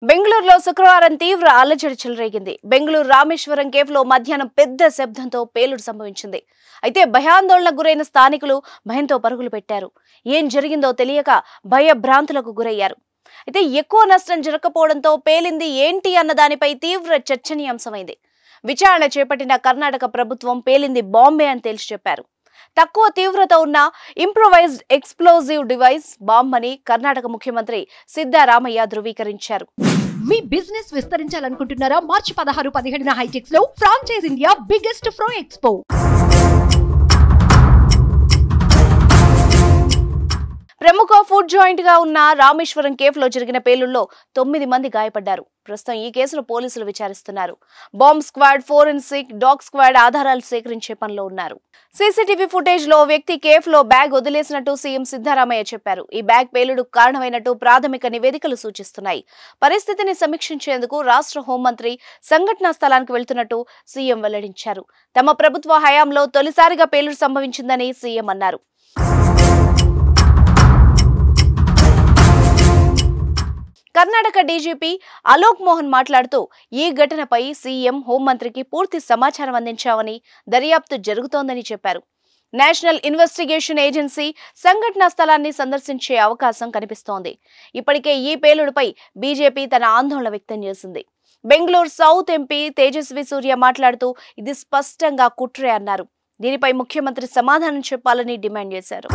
బెంగళూరులో శుక్రవారం తీవ్ర అల్లజడి చెలరేగింది. బెంగళూరు రామేశ్వరం కేఫ్లో మధ్యాహ్నం పెద్ద శబ్దంతో పేలుడు సంభవించింది. అయితే భయాందోళనకు గురైన స్థానికులు భయంతో పరుగులు పెట్టారు. ఏం జరిగిందో తెలియక భయభ్రాంతులకు గురయ్యారు. అయితే ఎక్కువ నష్టం జరగకపోవడంతో పేలింది ఏంటి అన్న దానిపై తీవ్ర చర్చనీయాంశమైంది. విచారణ చేపట్టిన కర్ణాటక ప్రభుత్వం పేలింది బాంబే అని తేల్చి చెప్పారు. తక్కువ తీవ్రత ఉన్న ఇంప్రొవైజ్డ్ ఎక్స్ప్లోజివ్ డివైస్ బాంబ్ అని కర్ణాటక ముఖ్యమంత్రి సిద్ధరామయ్య ధృవీకరించారు. మీ బిజినెస్ విస్తరించాలనుకుంటున్నారా? మార్చి 16-17 హైటెక్స్ లో ఫ్రాంచైజ్ ఇండియా బిగ్గెస్ట్ ఫ్రో ఎక్స్పో. ప్రముఖ ఫుడ్ జాయింట్ గా ఉన్న రామేశ్వరం కేఫ్ లో జరిగిన పేలుళ్లో 9 మంది గాయపడ్డారు. ప్రస్తుతం ఈ కేసును పోలీసులు విచారిస్తున్నారు. Bomb squad, forensic, dog squad ఆధారాలు సేకరించే పనిలో ఉన్నారు. సీసీటీవీ ఫుటేజ్ లో వ్యక్తి కేఫ్ లో బ్యాగ్ వదిలేసినట్టు సీఎం సిద్ధరామయ్య చెప్పారు. ఈ బ్యాగ్ పేలుడుకు కారణమైనట్టు ప్రాథమిక నివేదికలు సూచిస్తున్నాయి. పరిస్థితిని సమీక్షించేందుకు రాష్ట్ర హోంమంత్రి సంఘటనా స్థలానికి వెళ్తున్నట్టు సీఎం వెల్లడించారు. తమ ప్రభుత్వ హయాంలో తొలిసారిగా పేలుడు సంభవించిందని సీఎం అన్నారు. కర్ణాటక డీజీపీ అలోక్ మోహన్ మాట్లాడుతూ ఈ ఘటనపై సీఎం హోంమంత్రికి పూర్తి సమాచారం అందించామని, దర్యాప్తు జరుగుతోందని చెప్పారు. నేషనల్ ఇన్వెస్టిగేషన్ ఏజెన్సీ సంఘటనా స్థలాన్ని సందర్శించే అవకాశం కనిపిస్తోంది. ఇప్పటికే ఈ పేలుడుపై బీజేపీ తన ఆందోళన వ్యక్తం చేసింది. బెంగళూరు సౌత్ ఎంపీ తేజస్వి సూర్య మాట్లాడుతూ ఇది స్పష్టంగా కుట్రే అన్నారు. దీనిపై ముఖ్యమంత్రి సమాధానం చెప్పాలని డిమాండ్ చేశారు.